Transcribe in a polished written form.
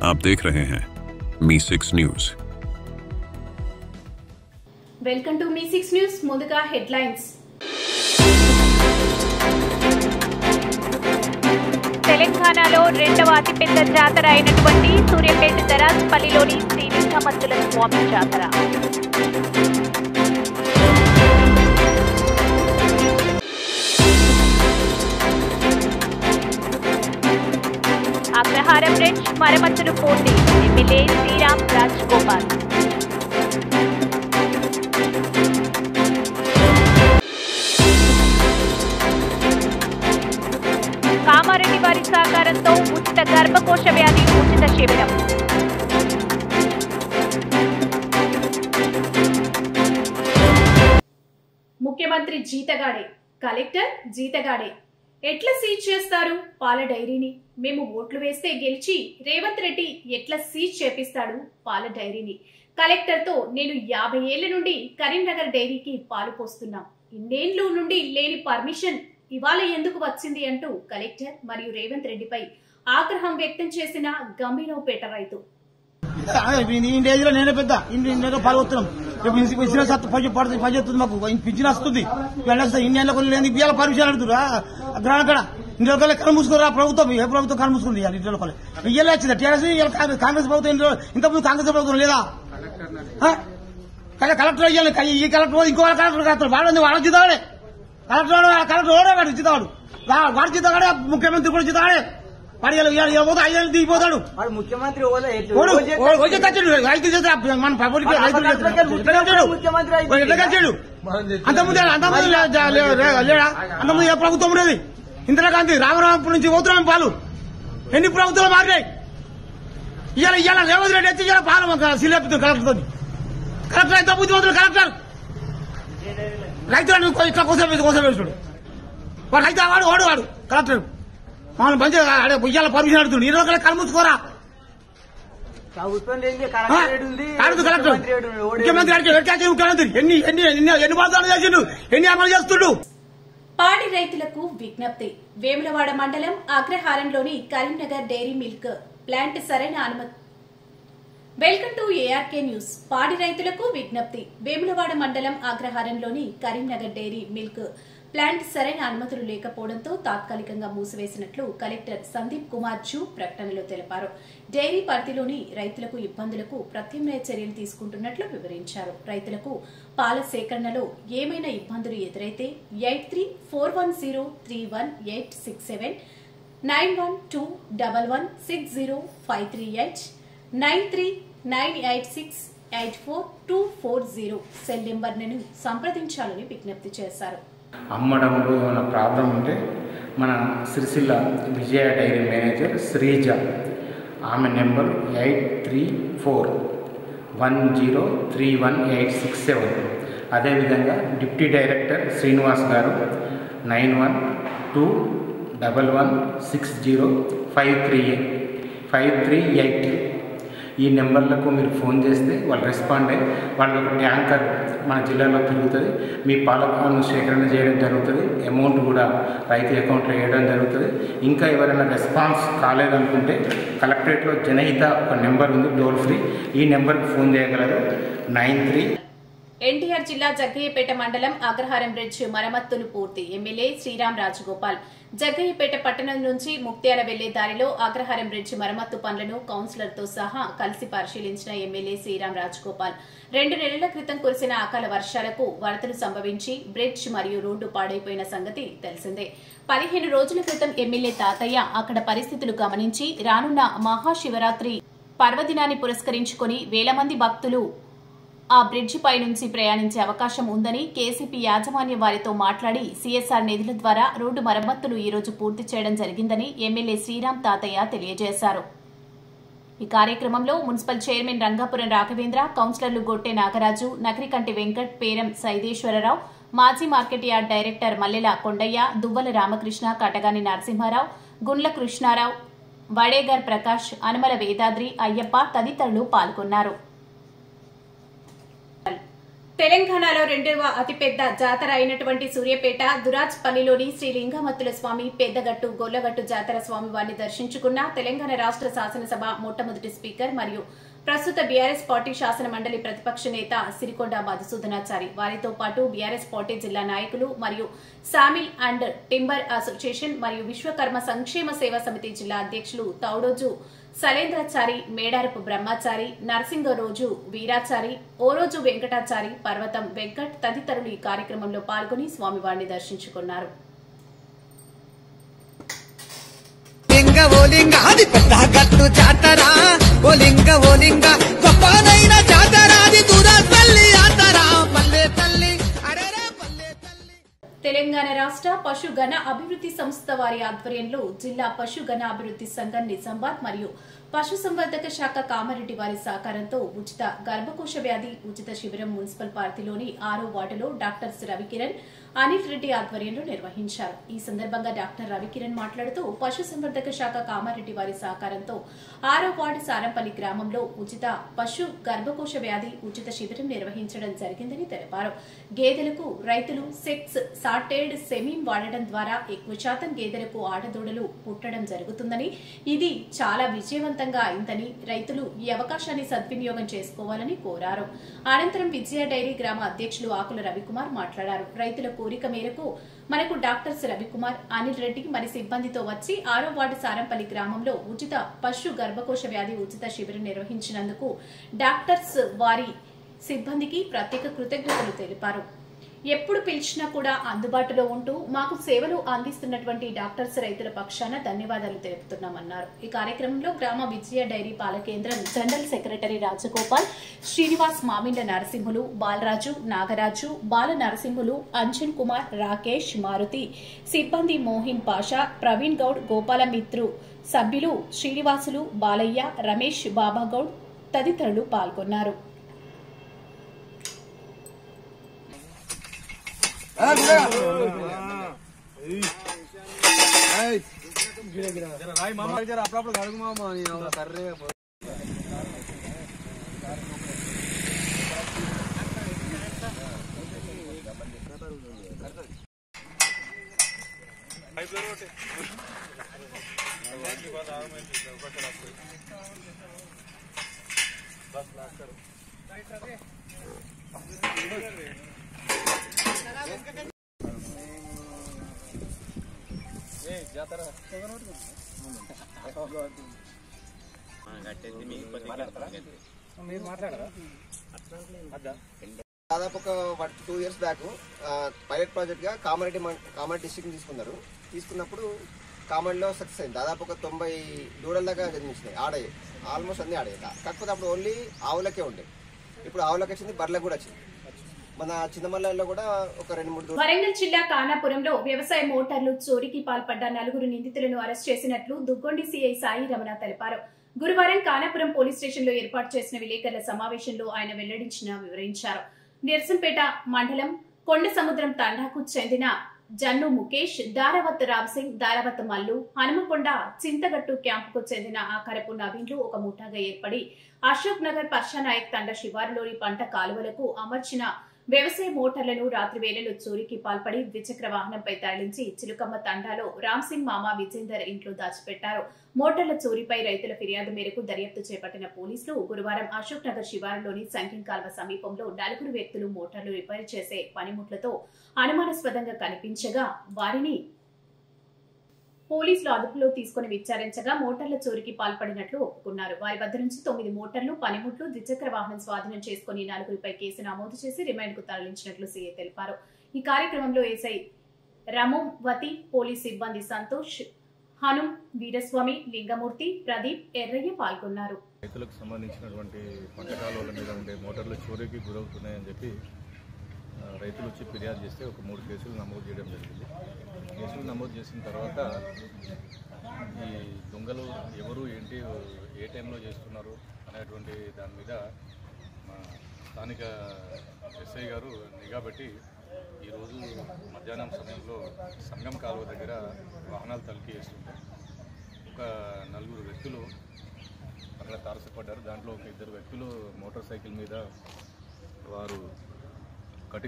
आप देख रहे हैं मी6 न्यूज। వెల్కమ్ టు మీ6 న్యూస్। ముందుగా హెడ్లైన్స్। తెలంగాణలో రెండవ అతిపెద్ద జాతర అయినటువంటి సూర్యాపేట దరాజ్పల్లిలోని శ్రీ లింగమంతుల స్వామి జాతర అగ్రహారం బ్రిడ్జ్ మరమ్మతులు పూర్తి, ఎమ్మెల్యే శ్రీరామ్ రాజగోపాల్। కామారెడ్డి వారి సహకారంతో ఉచిత గర్భకోశ వ్యాధి ఉచిత శిబిరం। ముఖ్యమంత్రి జీతగాడే, కలెక్టర్ జీతగాడే, ఎట్లా సీజ్ చేస్తారు పాల డైరీని? మేము ఓట్లు వేస్తే గెలిచి రేవంత్ రెడ్డి ఎట్లా సీజ్ చేపిస్తాడు పాల డైరీని? కలెక్టర్తో నేను 50 ఏళ్ల నుండి కరీంనగర్ డైరీకి పాలు పోస్తున్నాం, ఇన్నేళ్లు నుండి లేని పర్మిషన్ ఇవాళ ఎందుకు వచ్చింది అంటూ కలెక్టర్ మరియు రేవంత్ రెడ్డిపై ఆగ్రహం వ్యక్తం చేసిన గంభీరవపేట రైతు। నేనే పెద్ద ఇండియా పాల్గొస్తున్నాం, పనిచేస్తుంది, మాకు పింఛన్ వస్తుంది, ఇండియాలో కొన్ని బియ్యాల పర్మిషన్ అడుగుతురా అక్కడ ఇండియా కళ్ళు మూసుకురా ప్రభుత్వం, ఏ ప్రభుత్వం కళ్ళు మూసుకుంది ఇండియాలో ఇయ్యాలి వచ్చింది టీఆర్ఎస్ కాంగ్రెస్ ప్రభుత్వం ఇంతకుముందు కాంగ్రెస్ ప్రభుత్వం లేదా? కలెక్టర్ ఇవ్వాలి, ఈ కలెక్టర్ ఇంకో కలెక్టర్ వాడు వాడు జీతాడే, కలెక్టర్ ఓడే వాడు జీతాడు, వాడు జీతాడే, ముఖ్యమంత్రి కూడా జీతాడే, వాడు 5 దిగిపోతాడు ముఖ్యమంత్రి మన పబ్లిక్ అంతకుముందు లేడా? అంతకుముందు ఏ ప్రభుత్వం ఉండేది? ఇందిరాగాంధీ రామరామపురం నుంచి పోతున్నాం పాలు, ఎన్ని ప్రభుత్వాలు మారినాయి? ఇవాళ రేవంత్ రెడ్డి వచ్చి ఇలా పాలు సిలేపుతుంది కలెక్టర్తో, కలెక్టర్ ఎంత బుద్ధిమంతుడు కలెక్టర్, రైతులను ఇట్లా కోసమేసుడు వాడు అయితే వాడు కలెక్టర్ మమ్మల్ని మంచిగా ఇవాళ పర్మిషన్ అడుగుతుంది, 20 రోజులు కళ్ళు మూసుకోరా కలెక్టర్ ముఖ్యమంత్రి ముఖ్యమంత్రి ఎన్ని బాధ్యతలు చేసిండు, ఎన్ని అమలు చేస్తుండు? పాడి రైతులకు విజ్ఞప్తి। వేములవాడ మండలం అగ్రహారంలోని కరీంనగర్ డైరీ మిల్క్ ప్లాంట్ సరైన అనుమతి। Welcome to ARK news. పాడి రైతులకు విజ్ఞప్తి। వేములవాడ మండలం అగ్రహారంలోని కరీంనగర్ డైరీ మిల్క్ ప్లాంట్ సరైన అనుమతులు లేకపోవడంతో తాత్కాలికంగా మూసివేసినట్లు కలెక్టర్ సందీప్ కుమార్ జూ ప్రకటనలో తెలిపారు। డైరీ పరిధిలోని రైతులకు ఇబ్బందులకు ప్రత్యామ్నాయ చర్యలు తీసుకుంటున్నట్లు వివరించారు। రైతులకు పాల సేకరణలో ఏమైనా ఇబ్బందులు ఎదురైతే 8341031867 9121160538 9398684240 సెల్ నెంబర్లను సంప్రదించాలని విజ్ఞప్తి చేశారు। అమ్మడంలో ఏమైనా ప్రాబ్లం ఉంటే మన సిరిసిల్ల విజయ డైరీ మేనేజర్ శ్రీజ, ఆమె నెంబర్ 8341031867। అదేవిధంగా డిప్యూటీ డైరెక్టర్ శ్రీనివాస్ గారు 9121605338 ఈ నెంబర్లకు మీరు ఫోన్ చేస్తే వాళ్ళు రెస్పాండ్ అయ్యి వాళ్ళకు ట్యాంకర్ మన జిల్లాలో తిరుగుతుంది, మీ పాలను సేకరణ చేయడం జరుగుతుంది, అమౌంట్ కూడా రైతు అకౌంట్లో వేయడం జరుగుతుంది। ఇంకా ఎవరైనా రెస్పాన్స్ కాలేదనుకుంటే కలెక్టరేట్లో జనహిత ఒక నెంబర్ ఉంది టోల్ ఫ్రీ, ఈ నెంబర్కి ఫోన్ చేయగలరు 93। ఎన్టీఆర్ జిల్లా జగ్గయ్యపేట మండలం అగ్రహారం బ్రిడ్జ్ మరమ్మతులు పూర్తి, ఎమ్మెల్యే శ్రీరామ్ రాజగోపాల్। జగ్గయ్యపేట పట్టణం నుంచి ముక్త్యాల వెళ్లే దారిలో అగ్రహారం బ్రిడ్జ్ మరమ్మతు పనులను కౌన్సిలర్తో సహా కలిసి పరిశీలించిన ఎమ్మెల్యే శ్రీరామ్ రాజగోపాల్ 2 నెలల క్రితం కురిసిన అకాల వర్షాలకు వరదలు సంభవించి బ్రిడ్జ్ మరియు రోడ్డు పాడైపోయిన సంగతి తెలిసిందే। 15 రోజుల క్రితం ఎమ్మెల్యే తాతయ్య అక్కడ పరిస్థితులు గమనించి రానున్న మహాశివరాత్రి పర్వదినాన్ని పురస్కరించుకుని వేల మంది భక్తులు ఆ బ్రిడ్జి పై నుంచి ప్రయాణించే అవకాశం ఉందని కేసీపీ యాజమాన్యం వారితో మాట్లాడి సీఎస్ఆర్ నిధుల ద్వారా రోడ్డు మరమ్మతులు ఈ రోజు పూర్తి చేయడం జరిగిందని ఎమ్మెల్యే శ్రీరామ్ తాతయ్య తెలియజేశారు। ఈ కార్యక్రమంలో మున్సిపల్ చైర్మన్ రంగాపురం రాఘవేంద్ర, కౌన్సిలర్లు గొట్టె నాగరాజు, నకరికంటి వెంకట్, పేరం సైదేశ్వరరావు, మాజీ మార్కెట్ యార్డ్ డైరెక్టర్ మల్లెల కొండయ్య, దువ్వల రామకృష్ణ, కటగాని నరసింహారావు, గుండ్ల కృష్ణారావు, వడేగర్ ప్రకాష్, అనుమల వేదాద్రి, అయ్యప్ప తదితరులు పాల్గొన్నారు। తెలంగాణలో రెండవ అతిపెద్ద జాతర అయినటువంటి సూర్యాపేట దురాజ్పల్లిలోని శ్రీ లింగమత్తుల స్వామి పెద్దగట్టు గొల్లగట్టు జాతర స్వామివారిని దర్శించుకున్న తెలంగాణ రాష్ట్ర శాసనసభ మొట్టమొదటి స్పీకర్ మరియు ప్రస్తుత బీఆర్ఎస్ పార్టీ శాసన మండలి ప్రతిపక్ష నేత సిరికొండ మధుసూదనాచారి వారితో పాటు బీఆర్ఎస్ పార్టీ జిల్లా నాయకులు మరియు సామిల్ అండ్ టింబర్ అసోసియేషన్ మరియు విశ్వకర్మ సంక్షేమ సేవా సమితి జిల్లా అధ్యక్షులు తౌడోజు సలేంద్రాచారి, మేడారపు బ్రహ్మచారి, నరసింగరోజు వీరాచారి, ఓరోజు వెంకటాచారి, పర్వతం వెంకట్ తదితరులు ఈ కార్యక్రమంలో పాల్గొని స్వామివారిని దర్శించుకున్నారు. తెలంగాణ రాష్ట్ర పశుగణ అభివృద్ధి సంస్థ వారి ఆధ్వర్యంలో జిల్లా పశుగణ అభివృద్ధి సంఘం నిజామాబాద్ మరియు పశుసంవర్ధక శాఖ కామారెడ్డి వారి సహకారంతో ఉచిత గర్భకోశ వ్యాధి ఉచిత శిబిరం మున్సిపల్ పార్టీలోని 6వ వార్డులో డాక్టర్ రవికిరణ్, అనిల్ రెడ్డి ఆధ్వర్యంలో నిర్వహించారు. ఈ సందర్భంగా డాక్టర్ రవికిరణ్ మాట్లాడుతూ పశుసంవర్ధక శాఖ కామారెడ్డి వారి సహకారంతో 6వ వార్డు సారంపల్లి గ్రామంలో ఉచిత పశు గర్భకోశ వ్యాధి ఉచిత శిబిరం నిర్వహించడం జరిగిందని తెలిపారు. గేదెలకు రైతులు సెక్స్ సార్టెడ్ సెమీన్ వాడడం ద్వారా ఎక్కువ శాతం గేదెలకు ఆడదూడలు పుట్టడం జరుగుతుందని, ఇది చాలా విజయవంతంగా అయిందని రైతులు ఈ అవకాశాన్ని సద్వినియోగం చేసుకోవాలని కోరారు. అనంతరం విజయ డైరీ గ్రామ అధ్యక్షులు ఆకుల రవికుమార్ మాట్లాడారు. రైతుల కోరిక మేరకు మనకు డాక్టర్స్ రవికుమార్, అనిల్ రెడ్డి మరి సిబ్బందితో వచ్చి 6వ వార్డు సారంపల్లి గ్రామంలో ఉచిత పశు గర్భకోశ వ్యాధి ఉచిత శిబిరం నిర్వహించినందుకు డాక్టర్స్ వారి సిబ్బందికి ప్రత్యేక కృతజ్ఞతలు తెలిపారు. ఎప్పుడు పిలిచినా కూడా అందుబాటులో ఉంటూ మాకు సేవలు అందిస్తున్నటువంటి డాక్టర్స్ రైతుల పక్షాన ధన్యవాదాలు తెలుపుతున్నామన్నారు. ఈ కార్యక్రమంలో గ్రామ విజయ డైరీ పాల కేంద్రం జనరల్ సెక్రటరీ రాజగోపాల్, శ్రీనివాస్, మామిండ నరసింహులు, బాలరాజు, నాగరాజు, బాల నరసింహులు, అంజన్ కుమార్, రాకేష్, మారుతి, సిబ్బంది మోహిన్ పాషా, ప్రవీణ్ గౌడ్, గోపాలమిత్రు, సభ్యులు శ్రీనివాసులు, బాలయ్య, రమేష్, బాబాగౌడ్ తదితరులు పాల్గొన్నారు. దాదాపు ఒక 2 years బ్యాక్ పైలట్ ప్రాజెక్ట్ గా కామారెడ్డి డిస్ట్రిక్ట్ తీసుకున్నప్పుడు కామారెడ్డిలో సక్సెస్ అయింది. దాదాపు ఒక 90 దూడల దాకా జన్మించినాయి, ఆడాయి, ఆల్మోస్ట్ అన్ని ఆడాయి. కాకపోతే అప్పుడు ఓన్లీ ఆవులకే ఉండే, ఇప్పుడు ఆవులకి వచ్చింది, బర్రెలకు కూడా వచ్చింది. మన చిన్నమల్లలో కూడా ఒక 2-3. వరంగల్ జిల్లా కానాపురంలో వ్యవసాయ మోటార్లు చోరీకి పాల్పడ్డ 4 నిందితులను అరెస్ట్ చేసినట్లు దుగ్గొండి సీఐ సాయి రమణ తెలిపారు. గురువారం కానాపురం పోలీస్ స్టేషన్ లో ఏర్పాటు చేసిన విలేకరుల సమావేశంలో ఆయన వివరించారు. నిరసంపేట మండలం కొండ సముద్రం తండాకు చెందిన జన్ను ముఖేష్, దారావత్ రామ్సింగ్, దారావత్ మల్లు, హనుమకొండ చింతగట్టు క్యాంపుకు చెందిన ఆకారపు నవీన్లు ఒక ముఠాగా ఏర్పడి అశోక్ నగర్ పర్షానాయక్ తండ శివారులోని పంట కాలువలకు అమర్చిన వ్యవసాయ మోటార్లను రాత్రి వేళలో చోరీకి పాల్పడి ద్విచక్ర వాహనంపై తరలించి చిలుకమ్మ తండాలో రామ్సింగ్ మామ విజేందర్ ఇంట్లో దాచిపెట్టారు. మోటార్ల చోరీపై రైతుల ఫిర్యాదు మేరకు దర్యాప్తు చేపట్టిన పోలీసులు గురువారం అశోక్ నగర్ శివారులోని సంఖ్యం కాల్వ సమీపంలో 4 వ్యక్తులు మోటార్లు రిపేర్ చేసే పనిముట్లతో అనుమానాస్పదంగా కనిపించగా వారిని పోలీసులు అదుపులో తీసుకుని విచారించగా మోటార్ల చోరీకి పాల్పడినట్లు ఒప్పుకున్నారు. వారి వద్ద నుంచి 9 మోటార్లు, పనిముట్లు, ద్విచక్ర వాహనం స్వాధీనం చేసుకుని 4 కేసు నమోదు చేసి రిమాండ్ కు తరలించినట్లు సీఏ తెలిపారు. ఈ కార్యక్రమంలో ఎస్ఐ రమోవతి, పోలీస్ సిబ్బంది సంతోష్, హనుం, వీరస్వామి, లింగమూర్తి, ప్రదీప్, ఎర్రయ్య పాల్గొన్నారు. రైతులకు సంబంధించినటువంటి పంట కాలువల మీద ఉండే మోటార్లు చోరీకి గురవుతున్నాయని చెప్పి రైతులు వచ్చి ఫిర్యాదు చేస్తే ఒక 3 కేసులు నమోదు చేయడం జరిగింది. కేసులు నమోదు చేసిన తర్వాత ఈ దొంగలు ఎవరు ఏంటి ఏ టైంలో చేస్తున్నారు అనేటువంటి దాని మీద మా స్థానిక ఎస్ఐ గారు నిఘా పెట్టి ఈరోజు మధ్యాహ్నం సమయంలో సంగం కాలువ దగ్గర వాహనాలు తనిఖీ చేస్తుంటారు. ఒక 4 వ్యక్తులు అక్కడ తారసపడ్డారు. దాంట్లో ఒక 2 వ్యక్తులు మోటార్ సైకిల్ మీద వారు